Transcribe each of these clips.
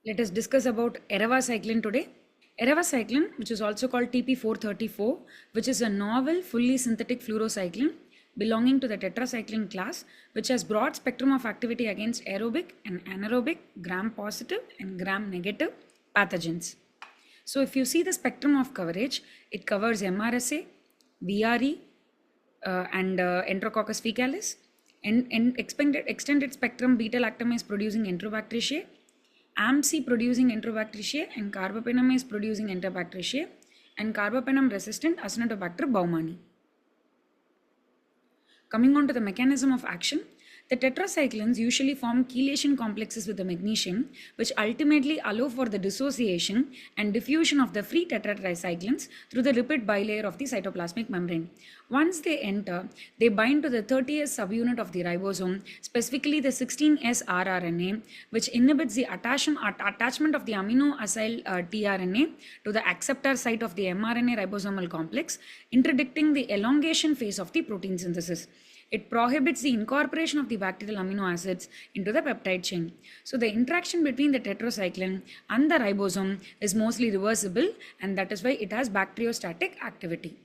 Let us discuss about Ervacycline today. Ervacycline, which is also called TP434, which is a novel fully synthetic fluorocycline belonging to the tetracycline class, which has broad spectrum of activity against aerobic and anaerobic, gram-positive and gram-negative pathogens. So if you see the spectrum of coverage, it covers MRSA, VRE, and Enterococcus faecalis, and extended spectrum beta-lactamase producing Enterobacteriaceae, AMC producing Enterobacteriaceae, and carbapenemase producing Enterobacteriaceae, and carbapenem resistant Acinetobacter baumannii. Coming on to the mechanism of action, the tetracyclines usually form chelation complexes with the magnesium, which ultimately allow for the dissociation and diffusion of the free tetratricyclines through the lipid bilayer of the cytoplasmic membrane. Once they enter, they bind to the 30S subunit of the ribosome, specifically the 16S rRNA, which inhibits the attachment of the amino acyl tRNA to the acceptor site of the mRNA ribosomal complex, interdicting the elongation phase of the protein synthesis. It prohibits the incorporation of the bacterial amino acids into the peptide chain. So the interaction between the tetracycline and the ribosome is mostly reversible, and that is why it has bacteriostatic activity.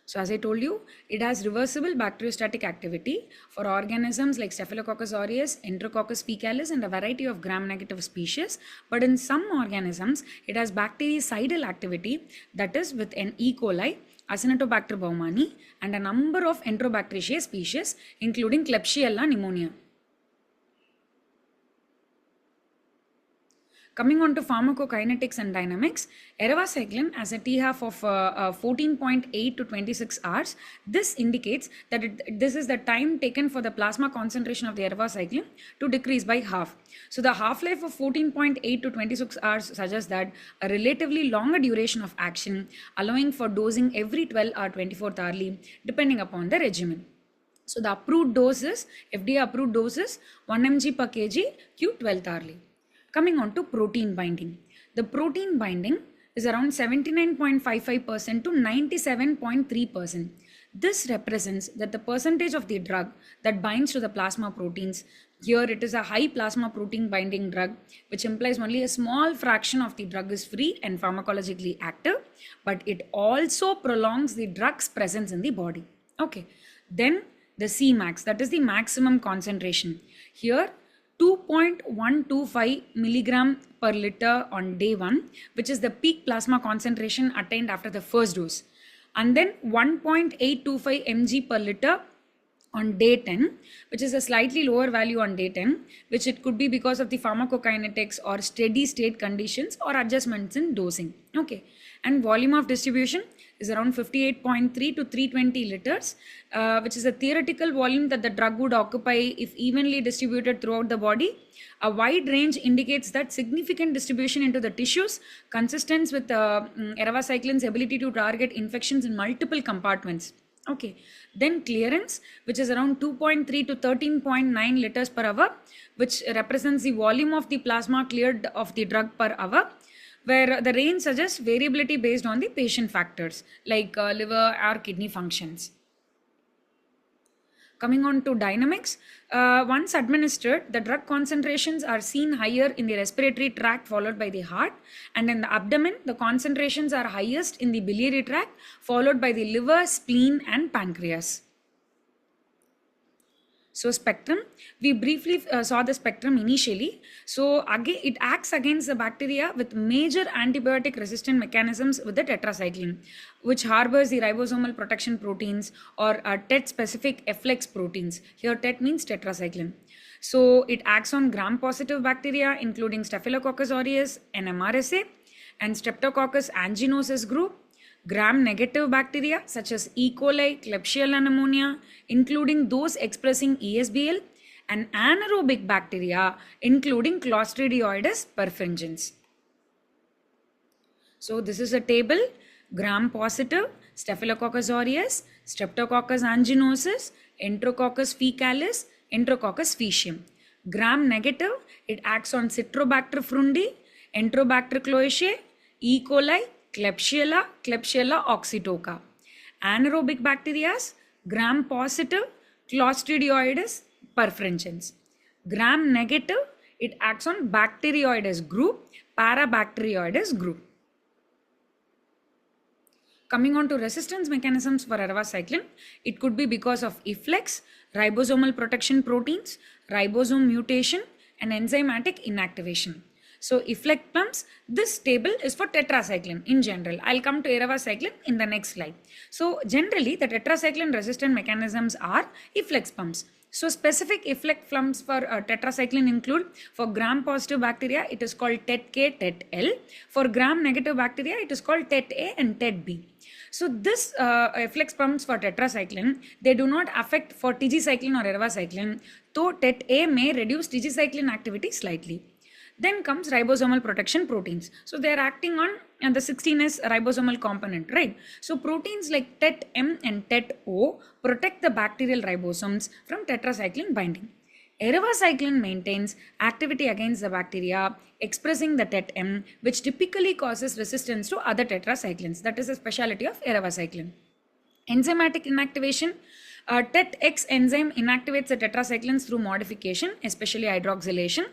So as I told you, it has reversible bacteriostatic activity for organisms like Staphylococcus aureus, Enterococcus faecalis, and a variety of gram-negative species. But in some organisms, it has bactericidal activity, that is with an E. coli, Acinetobacter baumannii, and a number of Enterobacteriaceae species, including Klebsiella pneumonia. Coming on to pharmacokinetics and dynamics, Ervacycline has a T-half of 14.8 to 26 hours. This indicates that this is the time taken for the plasma concentration of the Ervacycline to decrease by half. So the half-life of 14.8 to 26 hours suggests that a relatively longer duration of action, allowing for dosing every 12 or 24th hourly, depending upon the regimen. So the approved doses, FDA approved doses, 1 mg per kg, q 12th hourly. Coming on to protein binding. The protein binding is around 79.55% to 97.3%. This represents that the percentage of the drug that binds to the plasma proteins, here it is a high plasma protein binding drug, which implies only a small fraction of the drug is free and pharmacologically active, but it also prolongs the drug's presence in the body. Okay, then the Cmax, that is the maximum concentration. Here 2.125 milligram per liter on day 1, which is the peak plasma concentration attained after the first dose. And then 1.825 mg per liter on day 10, which is a slightly lower value on day 10, which it could be because of the pharmacokinetics or steady state conditions or adjustments in dosing. Okay, and volume of distribution is around 58.3 to 320 liters, which is a theoretical volume that the drug would occupy if evenly distributed throughout the body. A wide range indicates that significant distribution into the tissues, consistent with Ervacycline's ability to target infections in multiple compartments. Okay, then clearance, which is around 2.3 to 13.9 liters per hour, which represents the volume of the plasma cleared of the drug per hour, where the range suggests variability based on the patient factors like liver or kidney functions. Coming on to dynamics, once administered, the drug concentrations are seen higher in the respiratory tract followed by the heart, and in the abdomen, the concentrations are highest in the biliary tract followed by the liver, spleen, and pancreas. So spectrum, we briefly saw the spectrum initially. So again, it acts against the bacteria with major antibiotic resistant mechanisms with the tetracycline, which harbors the ribosomal protection proteins or TET specific efflux proteins. Here TET means tetracycline. So it acts on gram-positive bacteria including Staphylococcus aureus and MRSA, and Streptococcus aeruginosus group, gram-negative bacteria such as E. coli, Klebsiella pneumonia, including those expressing ESBL, and anaerobic bacteria, including Clostridioides perfringens. So this is a table: gram-positive, Staphylococcus aureus, Streptococcus aeruginosus, Enterococcus faecalis, Enterococcus faecium. Gram-negative, it acts on Citrobacter frundi, Enterobacter cloaceae, E. coli, Klebsiella oxytoca. Anaerobic bacteria, gram-positive, Clostridioides perfringens. Gram-negative, It acts on bacteroides group, parabacteroides group. Coming on to resistance mechanisms for ervacycline, it could be because of efflux, ribosomal protection proteins, ribosome mutation, and enzymatic inactivation. So efflux, this table is for tetracycline in general. I'll come to ervacycline in the next slide. So generally the tetracycline resistant mechanisms are efflux pumps. So specific efflux pumps for tetracycline include, for gram-positive bacteria, it is called TET-K, TET-L. For gram-negative bacteria, it is called TET-A and TET-B. So this efflux pumps for tetracycline, they do not affect for tigecycline or ervacycline, though TET-A may reduce tigecycline activity slightly. Then comes ribosomal protection proteins. So they are acting on the 16S ribosomal component, right? So proteins like TET-M and TET-O protect the bacterial ribosomes from tetracycline binding. Ervacycline maintains activity against the bacteria expressing the TET-M, which typically causes resistance to other tetracyclines. That is a specialty of ervacycline. Enzymatic inactivation. TET-X enzyme inactivates the tetracyclines through modification, especially hydroxylation.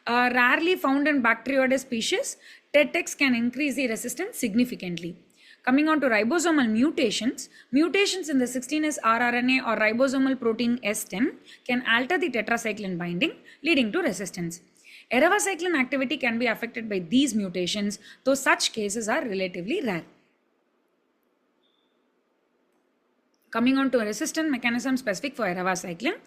Rarely found in bacteroides species, TET-X can increase the resistance significantly. Coming on to ribosomal mutations, mutations in the 16S rRNA or ribosomal protein S10 can alter the tetracycline binding, leading to resistance. Ervacycline activity can be affected by these mutations, though such cases are relatively rare. Coming on to a resistant mechanism specific for ervacycline.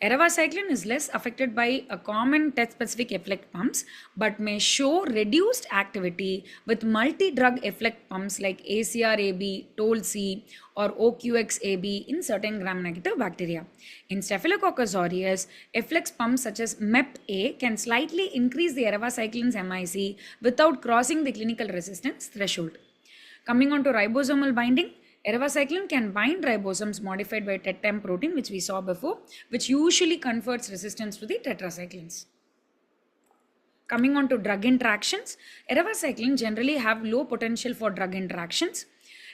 Ervacycline is less affected by a common TET-specific efflux pumps, but may show reduced activity with multi-drug efflux pumps like ACR-AB, TOL-C, or OQX-AB in certain gram-negative bacteria. In Staphylococcus aureus, efflux pumps such as MEP-A can slightly increase the ervacycline's MIC without crossing the clinical resistance threshold. Coming on to ribosomal binding, ervacycline can bind ribosomes modified by TET-M protein, which we saw before, which usually confers resistance to the tetracyclines. Coming on to drug interactions, ervacycline generally have low potential for drug interactions.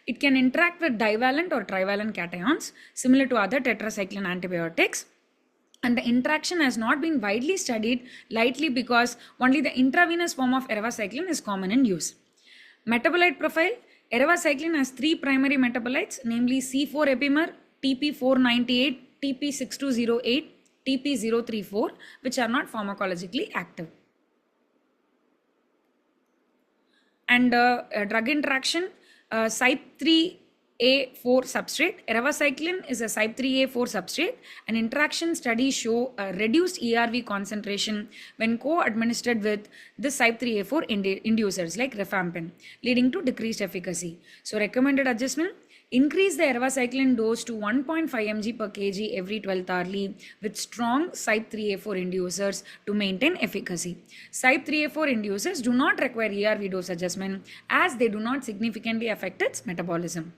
It can interact with divalent or trivalent cations, similar to other tetracycline antibiotics. And the interaction has not been widely studied, likely because only the intravenous form of ervacycline is common in use. Metabolite profile. Ervacycline has three primary metabolites, namely C4 epimer, TP498, TP6208, TP034, which are not pharmacologically active. And drug interaction, CYP3A4 substrate. Ervacycline is a CYP3A4 substrate, and interaction studies show a reduced ERV concentration when co-administered with the CYP3A4 inducers like rifampin, leading to decreased efficacy. So recommended adjustment, increase the ervacycline dose to 1.5 mg per kg every 12th hourly with strong CYP3A4 inducers to maintain efficacy. CYP3A4 inducers do not require ERV dose adjustment as they do not significantly affect its metabolism.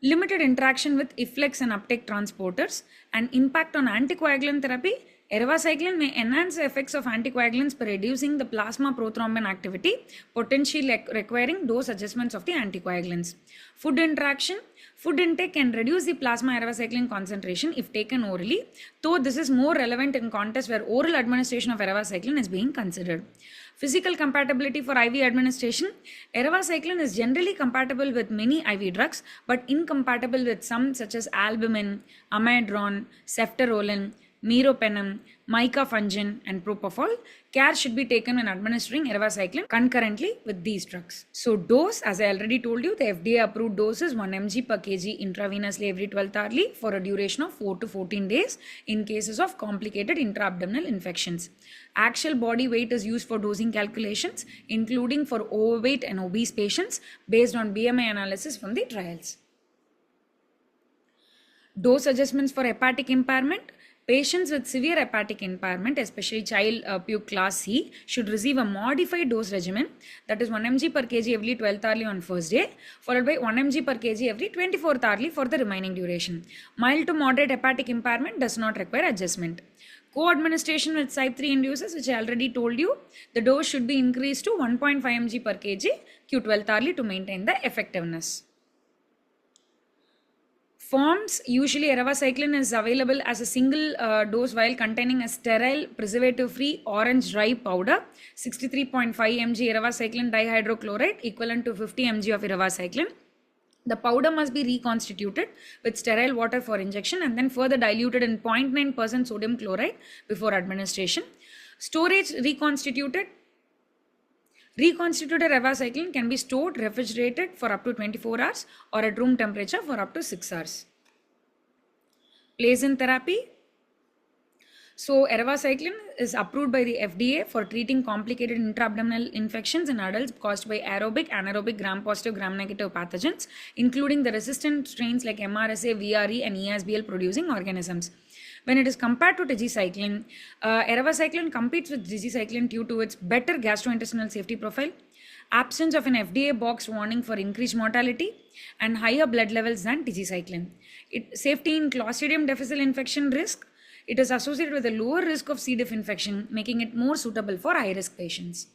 Limited interaction with efflux and uptake transporters and impact on anticoagulant therapy. Ervacycline may enhance the effects of anticoagulants by reducing the plasma prothrombin activity, potentially requiring dose adjustments of the anticoagulants. Food interaction. Food intake can reduce the plasma ervacycline concentration if taken orally, though this is more relevant in contexts where oral administration of ervacycline is being considered. Physical compatibility for IV administration. Ervacycline is generally compatible with many IV drugs, but incompatible with some such as albumin, amiodarone, ceftaroline, meropenem, micafungin, and propofol. Care should be taken when administering ervacycline concurrently with these drugs. So dose, as I already told you, the FDA approved dose is 1 mg per kg intravenously every 12th hourly for a duration of 4 to 14 days in cases of complicated intra-abdominal infections. Actual body weight is used for dosing calculations, including for overweight and obese patients based on BMI analysis from the trials. Dose adjustments for hepatic impairment. Patients with severe hepatic impairment, especially child puke class C, should receive a modified dose regimen, that is 1 mg per kg every 12th hourly on first day, followed by 1 mg per kg every 24th hourly for the remaining duration. Mild to moderate hepatic impairment does not require adjustment. Co-administration with CYP3 inducers, which I already told you, the dose should be increased to 1.5 mg per kg Q12th hourly to maintain the effectiveness. Forms, usually ervacycline is available as a single dose vial containing a sterile preservative-free orange dry powder, 63.5 mg ervacycline dihydrochloride equivalent to 50 mg of ervacycline. The powder must be reconstituted with sterile water for injection and then further diluted in 0.9% sodium chloride before administration. Storage, reconstituted ervacycline can be stored refrigerated for up to 24 hours or at room temperature for up to 6 hours. Place in therapy. So ervacycline is approved by the FDA for treating complicated intra-abdominal infections in adults caused by aerobic, anaerobic, gram-positive, gram-negative pathogens, including the resistant strains like MRSA, VRE, and ESBL producing organisms. When it is compared to tigecycline, ervacycline competes with tigecycline due to its better gastrointestinal safety profile, absence of an FDA box warning for increased mortality, and higher blood levels than tigecycline. Safety in Clostridium difficile infection risk. It is associated with a lower risk of C. diff infection, making it more suitable for high-risk patients.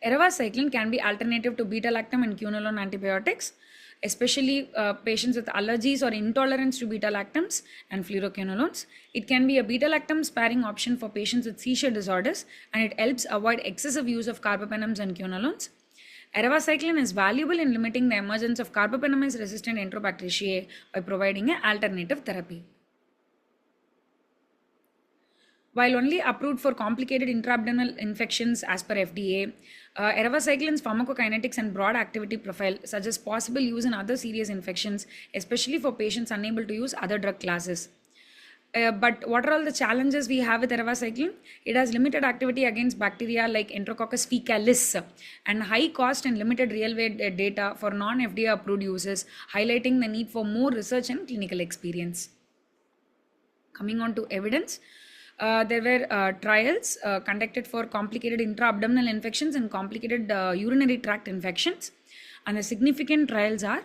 Ervacycline can be alternative to beta-lactam and quinolone antibiotics, especially patients with allergies or intolerance to beta-lactams and fluoroquinolones. It can be a beta-lactam sparing option for patients with seizure disorders, and it helps avoid excessive use of carbapenems and quinolones. Ervacycline is valuable in limiting the emergence of carbapenemase-resistant Enterobacteriaceae by providing an alternative therapy. While only approved for complicated intra-abdominal infections as per FDA, ervacycline's pharmacokinetics and broad activity profile suggest possible use in other serious infections, especially for patients unable to use other drug classes. But what are all the challenges we have with ervacycline? It has limited activity against bacteria like Enterococcus fecalis and high cost and limited real-world data for non-FDA approved uses, highlighting the need for more research and clinical experience. Coming on to evidence. There were trials conducted for complicated intra-abdominal infections and complicated urinary tract infections. And the significant trials are,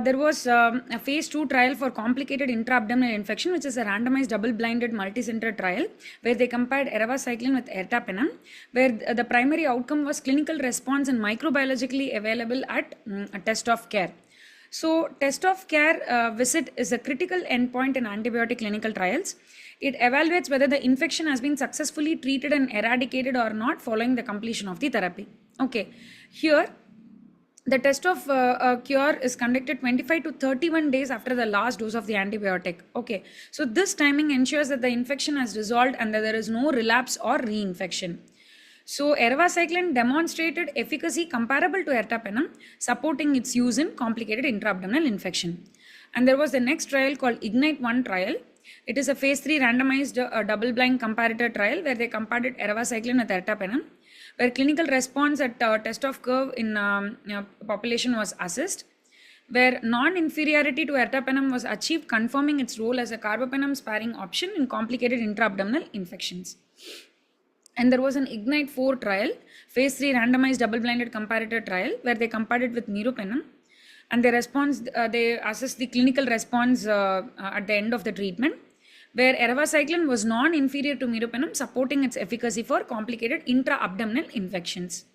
there was a phase 2 trial for complicated intra-abdominal infection, which is a randomized double-blinded multi-center trial where they compared ervacycline with ertapenem, where the primary outcome was clinical response and microbiologically available at a test of care. So test of care visit is a critical endpoint in antibiotic clinical trials. It evaluates whether the infection has been successfully treated and eradicated or not following the completion of the therapy. Okay, here the test of cure is conducted 25 to 31 days after the last dose of the antibiotic. Okay, so this timing ensures that the infection has resolved and that there is no relapse or reinfection. So ervacycline demonstrated efficacy comparable to ertapenem, supporting its use in complicated intra-abdominal infection. And there was the next trial called IGNITE-1 trial. It is a phase 3 randomized double-blind comparator trial where they compared ervacycline with ertapenem, where clinical response at test of curve in population was assessed, where non-inferiority to ertapenem was achieved, confirming its role as a carbapenem sparing option in complicated intra-abdominal infections. And there was an IGNITE-4 trial, phase 3 randomized double-blinded comparator trial, where they compared it with meropenem, and they assessed the clinical response at the end of the treatment, where ervacycline was non-inferior to meropenem, supporting its efficacy for complicated intra-abdominal infections.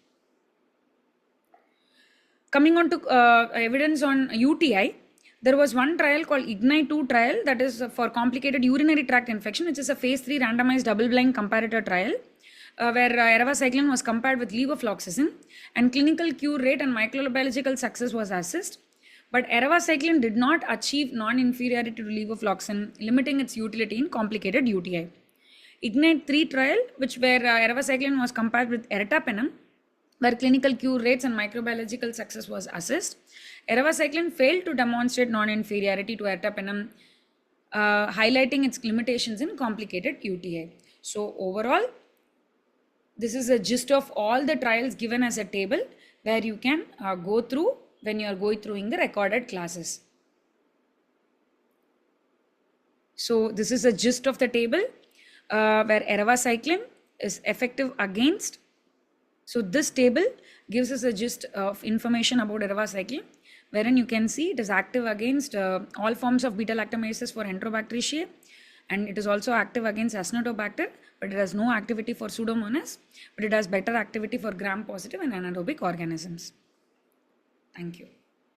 Coming on to evidence on UTI, there was one trial called IGNITE-2 trial that is for complicated urinary tract infection, which is a phase 3 randomized double-blind comparator trial, where ervacycline was compared with levofloxacin, and clinical cure rate and microbiological success was assessed. But ervacycline did not achieve non-inferiority to levofloxacin, limiting its utility in complicated UTI. IGNITE-3 trial, where ervacycline was compared with ertapenem, where clinical cure rates and microbiological success was assessed. Ervacycline failed to demonstrate non-inferiority to ertapenem, highlighting its limitations in complicated UTI. So overall, this is a gist of all the trials given as a table where you can go through when you are going through in the recorded classes. So this is a gist of the table where ervacycline is effective against. So this table gives us a gist of information about ervacycline, wherein you can see it is active against all forms of beta-lactamases for Enterobacteriaceae, and it is also active against Acinetobacter, but it has no activity for Pseudomonas, but it has better activity for gram-positive and anaerobic organisms. Thank you.